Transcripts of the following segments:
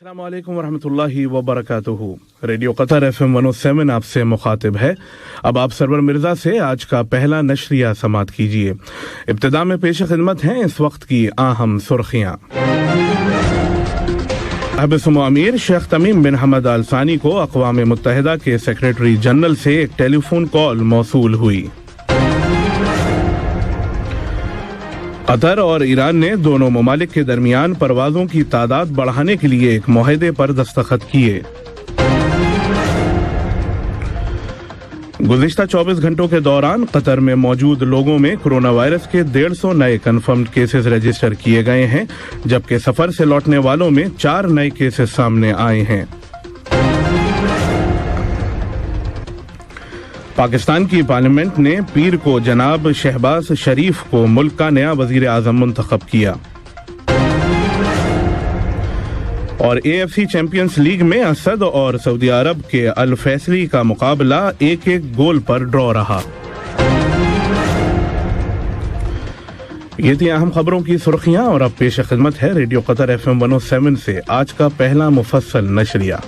अस्सलाम वालेकुम वरहमतुल्लाहि वबरकातुहू। रेडियो कतर FM 107 आपसे मुखातिब है। अब आप सरवर मिर्जा से आज का पहला नशरिया समात कीजिए। इब्तिदा में पेश खिदमत हैं इस वक्त की अहम सुर्खियाँ। साहिब-ए-सुमो अमीर शेख तमीम बिन हमद अल सानी को अक़वाम मुत्तहिदा के सेक्रेटरी जनरल से एक टेलीफोन कॉल मौसूल हुई। कतर और ईरान ने दोनों ममालिक के दरमियान परवाज़ों की तादाद बढ़ाने के लिए एक मुआहदे पर दस्तखत किए। गुज़िश्ता 24 घंटों के दौरान कतर में मौजूद लोगों में कोरोना वायरस के 150 नए कन्फर्म्ड केसेस रजिस्टर किए गए हैं, जबकि सफर से लौटने वालों में 4 नए केसेस सामने आए हैं। पाकिस्तान की पार्लियामेंट ने पीर को जनाब शहबाज शरीफ को मुल्क का नया वजीर आज़म मुंतखब किया। और AFC चैंपियंस लीग में असद और सऊदी अरब के अल फैसली का मुकाबला 1-1 गोल पर ड्रॉ रहा। ये थी अहम खबरों की सुर्खियां और अब पेश खिदमत है रेडियो कतर FM 107 से आज का पहला मुफस्सल नशरिया।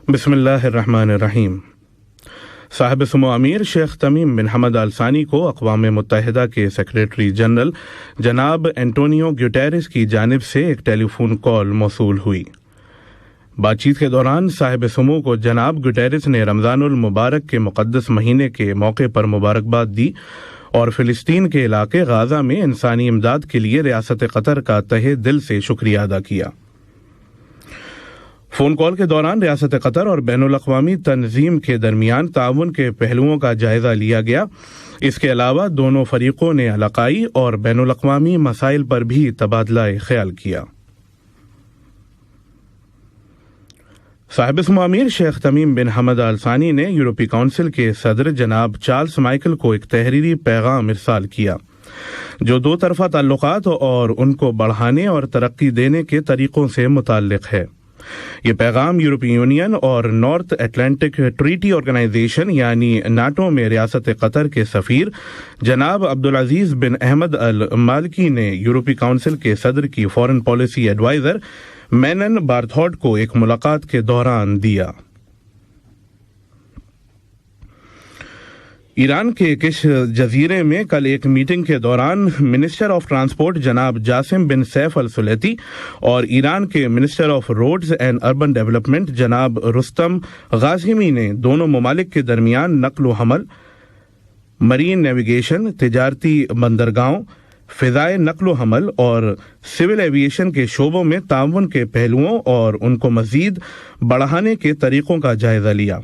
बिस्मिल्लाहिर्रहमानिर्रहीम। साहिब-ए-सुमो अमीर शेख तमीम बिन हमद अल सानी को अक़वाम मुत्तहिदा के सेक्रेटरी जनरल जनाब एंटोनियो ग्यूटेरेस की जानिब से एक टेलीफोन कॉल मौसूल हुई। बातचीत के दौरान साहिब-ए-सुमो को जनाब ग्यूटेरेस ने रमज़ानुल मुबारक के मुक़द्दस महीने के मौके पर मुबारकबाद दी और फ़िलिस्तीन के इलाके गाज़ा में इंसानी इमदाद के लिए रियासत कतर का तहे दिल से शुक्रिया अदा किया। फ़ोन कॉल के दौरान रियासत कतर और बैनुल अक़वामी तंजीम के दरमियान ताउन के पहलुओं का जायज़ा लिया गया। इसके अलावा दोनों फरीक़ों ने इलाक़ाई और बैनुल अक़वामी मसाइल पर भी तबादला ख्याल किया। साहिब-ए-सुमो अमीर शेख तमीम बिन हमद अल सानी ने यूरोपीय काउंसिल के सदर जनाब चार्ल्स माइकल को एक तहरीरी पैगाम इरसाल किया, जो दो तरफ़ा ताल्लुक़ात और उनको बढ़ाने और तरक्की देने के तरीक़ों से मुताल्लिक़ है। ये पैगाम यूरोपीय यूनियन और नॉर्थ अटलांटिक ट्रीटी ऑर्गेनाइजेशन यानी नाटो में रियासत कतर के सफ़ीर जनाब अब्दुल अजीज़ बिन अहमद अल मालिकी ने यूरोपीय काउंसिल के सदर की फॉरेन पॉलिसी एडवाइज़र मैनन बार्थोट को एक मुलाकात के दौरान दिया। ईरान के किश जजीरे में कल एक मीटिंग के दौरान मिनिस्टर ऑफ ट्रांसपोर्ट जनाब जासिम बिन सैफ अल सुलेती और ईरान के minister of roads and urban development जनाब रुस्तम गाज़िमी ने दोनों ममालिक के दरमियान नक्ल व हमल, मरीन नेविगेशन, तिजारती बंदरगाहों, फ़िज़ाए नक्ल व हमल और सिविल एविएशन के शोबों में ताउन के पहलुओं और उनको मज़ीद बढ़ाने के तरीक़ों का जायज़ा लिया।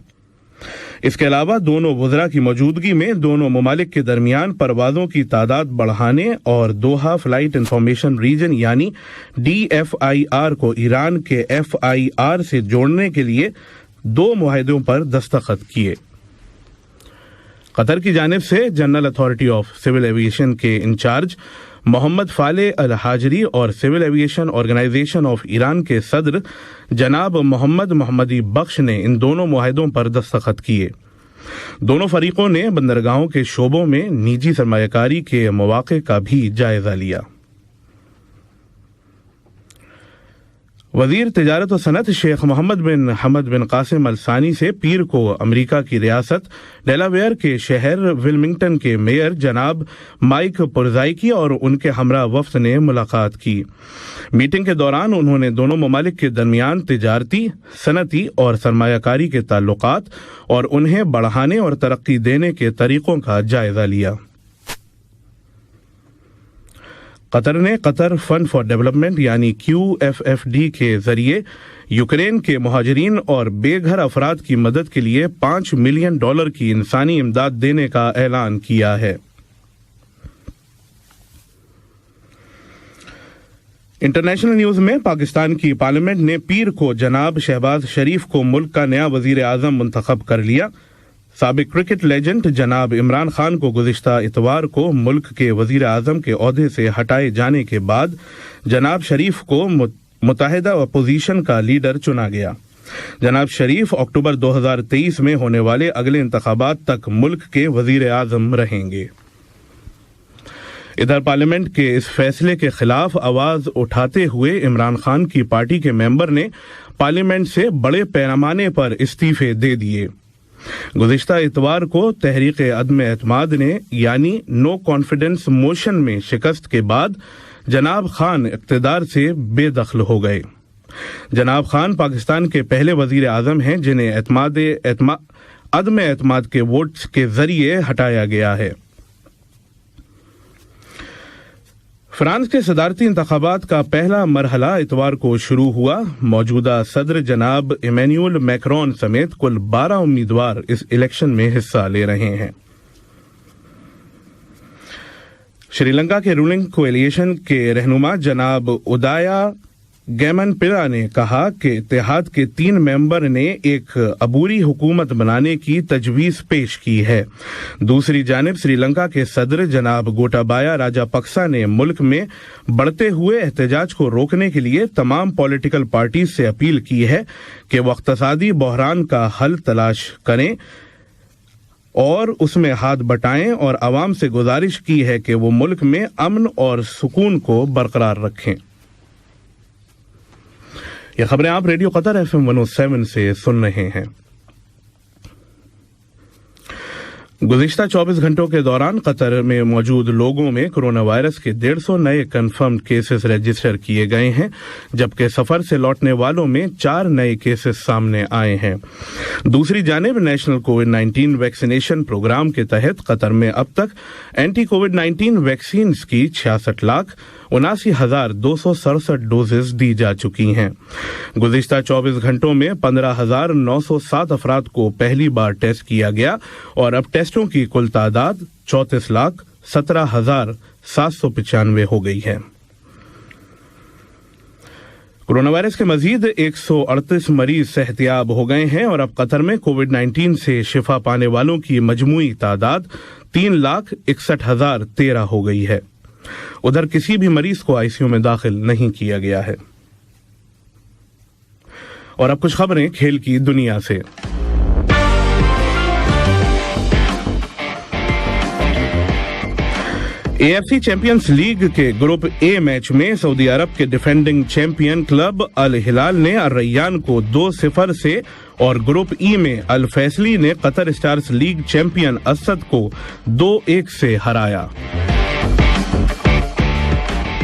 इसके अलावा दोनों वज़रा की मौजूदगी में दोनों ममालिक के दरमियान परवाज़ों की तादाद बढ़ाने और दोहा फ्लाइट इंफॉर्मेशन रीजन यानी DFIR को ईरान के FIR से जोड़ने के लिए 2 मुआहदों पर दस्तखत किए। कतर की जानिब से general authority of civil aviation के in charge Mohammed Faleh al Hajri और civil aviation organisation of Iran के सदर जनाब मोहम्मद मोहम्मदी बख्श ने इन दोनों मुआहदों पर दस्तखत किए। दोनों फरीकों ने बंदरगाहों के शोबों में निजी सरमायाकारी के मौक़े का भी जायजा लिया। वज़ीर तिजारत व सनत शेख मोहम्मद बिन हमद बिन कासिम अल सानी से पीर को अमेरिका की रियासत डेलावेयर के शहर विल्मिंगटन के मेयर जनाब माइक पुरज़ाइकी और उनके हमरा वफ्द ने मुलाकात की। मीटिंग के दौरान उन्होंने दोनों ममालिक के दरमियान तिजारती, सनती और सरमायाकारी के ताल्लुकात और उन्हें बढ़ाने और तरक्की देने के तरीक़ों का जायज़ा लिया। कतर ने कतर फंड फॉर डेवलपमेंट यानी QFFD के जरिए यूक्रेन के मुहाजिरीन और बेघर अफराद की मदद के लिए $5 मिलियन की इंसानी इमदाद देने का ऐलान किया है। इंटरनेशनल न्यूज में पाकिस्तान की पार्लियामेंट ने पीर को जनाब शहबाज शरीफ को मुल्क का नया वजीर आज़म मुंतखब कर लिया। साबिक क्रिकेट लेजेंड जनाब इमरान खान को गुज़िश्ता इतवार को मुल्क के वज़ीर आज़म के ओहदे से हटाए जाने के बाद जनाब शरीफ को मुत्तहिदा अपोजिशन का लीडर चुना गया। जनाब शरीफ अक्टूबर 2023 में होने वाले अगले इंतखाबात तक मुल्क के वज़ीर आज़म रहेंगे। ادھر پارلیمنٹ کے اس فیصلے کے خلاف آواز اٹھاتے ہوئے عمران خان کی پارٹی کے ممبر نے پارلیمنٹ سے بڑے پیمانے پر استعفے دے دیے۔ گزشتہ اتوار کو تحریک عدم اعتماد نے یعنی نو کانفیڈنس موشن میں شکست کے بعد جناب خان اقتدار سے بے دخل ہو گئے۔ جناب خان پاکستان کے پہلے وزیر اعظم ہیں جنہیں عدم اعتماد کے ووٹس کے ذریعے ہٹایا گیا ہے۔ فرانس کے صدارتی انتخابات کا پہلا مرحلہ اتوار کو شروع ہوا۔ موجودہ صدر جناب ایمینوئل میکرون سمیت کل 12 امیدوار اس الیکشن میں حصہ لے رہے ہیں۔ شری لنکا کے رولنگ کولیشن کے رہنما جناب ادایا گیمن پلا نے کہا کہ اتحاد کے 3 ممبر نے ایک عبوری حکومت بنانے کی تجویز پیش کی ہے۔ دوسری جانب سری لنکا کے صدر جناب گوٹابایا راجا پکسا نے ملک میں بڑھتے ہوئے احتجاج کو روکنے کے لیے تمام پولیٹیکل پارٹیز سے اپیل کی ہے کہ وہ اقتصادی بحران کا حل تلاش کریں اور اس میں ہاتھ بٹائیں، اور عوام سے گزارش کی ہے کہ وہ ملک میں امن اور سکون کو برقرار رکھیں۔ یہ خبریں آپ ریڈیو قطر FM 107 سے سن رہے ہیں۔ گزشتہ 24 گھنٹوں کے دوران قطر میں موجود لوگوں میں کرونا وائرس کے 150 نئے کنفرمڈ کیسز رجسٹر کیے گئے ہیں، جبکہ سفر سے لوٹنے والوں میں 4 نئے کیسز سامنے آئے ہیں۔ دوسری جانب نیشنل کووڈ-19 ویکسینیشن پروگرام کے تحت قطر میں اب تک اینٹی کووڈ-19 ویکسینز کی 66,79,267 ڈوزز دی جا چکی ہیں۔ گزشتہ 24 گھنٹوں میں 15,907 افراد کو پہلی بار ٹیسٹ کیا گیا اور اب ٹیسٹوں کی کل تعداد 34,17,795 ہو گئی ہے۔ کورونا وائرس کے مزید 138 مریض صحتیاب ہو گئے ہیں اور اب قطر میں کووڈ-19 سے شفا پانے والوں کی مجموعی تعداد 3,61,013 ہو گئی ہے۔ ادھر کسی بھی مریض کو ICU میں داخل نہیں کیا گیا ہے۔ اور اب کچھ خبریں کھیل کی دنیا سے۔ AFC چیمپئنز لیگ کے گروپ A میچ میں سعودی عرب کے ڈیفینڈنگ چیمپئن کلب الہلال نے الریان کو 2-0 سے اور گروپ E میں الفیصلی نے قطر اسٹارز لیگ چیمپئن اسد کو 2-1 سے ہرایا۔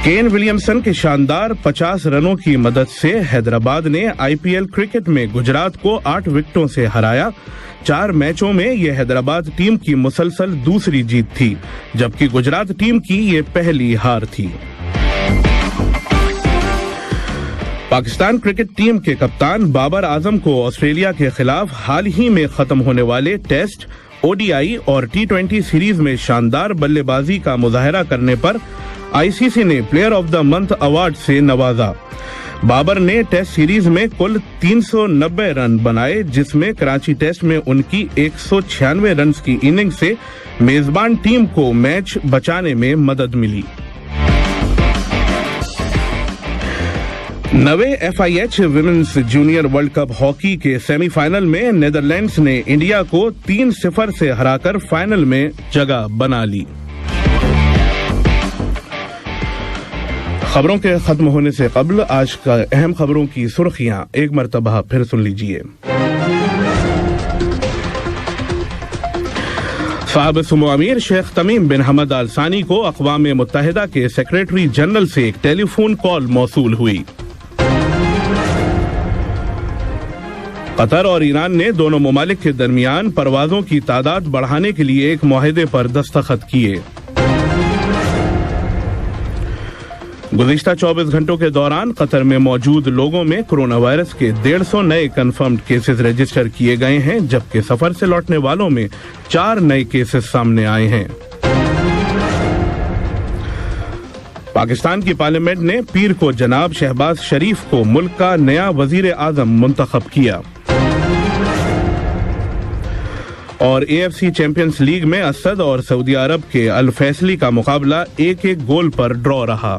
کین ولیمسن کے شاندار 50 رنوں کی مدد سے حیدرآباد نے IPL کرکٹ میں گجرات کو 8 وکٹوں سے ہرایا۔ 4 میچوں میں یہ حیدرآباد ٹیم کی مسلسل دوسری جیت تھی، جبکہ گجرات ٹیم کی یہ پہلی ہار تھی۔ پاکستان کرکٹ ٹیم کے کپتان بابر اعظم کو آسٹریلیا کے خلاف حال ہی میں ختم ہونے والے ٹیسٹ، ODI اور T20 سیریز میں شاندار بلے بازی کا مظاہرہ کرنے پر ICC نے player of the month award سے نوازا۔ بابر نے ٹیسٹ سیریز میں کل 390 رن بنائے، جس میں کراچی ٹیسٹ میں ان کی 196 رنز کی اننگ سے میزبان ٹیم کو میچ بچانے میں مدد ملی۔ 9ویں FIH women's junior world cup hockey کے سیمی فائنل میں نیدرلینڈز نے انڈیا کو 3-0 سے ہرا کر فائنل میں جگہ بنا لی۔ خبروں کے ختم ہونے سے قبل آج کا اہم خبروں کی سرخیاں ایک مرتبہ پھر سن لیجیے۔ صاحب سمو امیر شیخ تمیم بن حمد آل ثانی کو اقوام متحدہ کے سیکریٹری جنرل سے ایک ٹیلی فون کال موصول ہوئی۔ قطر اور ایران نے دونوں ممالک کے درمیان پروازوں کی تعداد بڑھانے کے لیے ایک معاہدے پر دستخط کیے۔ گزشتہ 24 گھنٹوں کے دوران قطر میں موجود لوگوں میں کرونا وائرس کے 150 نئے کنفرمڈ کیسز رجسٹر کیے گئے ہیں، جبکہ سفر سے لوٹنے والوں میں 4 نئے کیسز سامنے آئے ہیں۔ پاکستان کی پارلیمنٹ نے پیر کو جناب شہباز شریف کو ملک کا نیا وزیر اعظم منتخب کیا۔ اور AFC چیمپئنز لیگ میں اسد اور سعودی عرب کے الفیصلی کا مقابلہ 1-1 گول پر ڈرا رہا۔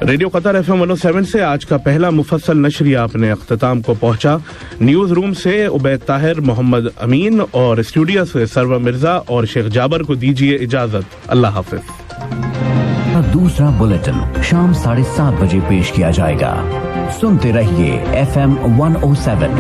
ریڈیو قطر FM 107 سے آج کا پہلا مفصل نشریہ اپنے اختتام کو پہنچا. نیوز روم سے عبید طاہر, محمد امین اور اسٹوڈیو سے سرور مرزا اور شیخ جابر کو دیجیے اجازت. اللہ حافظ. دوسرا بلیٹن شام 7:30 بجے پیش کیا جائے گا. سنتے رہیے FM 107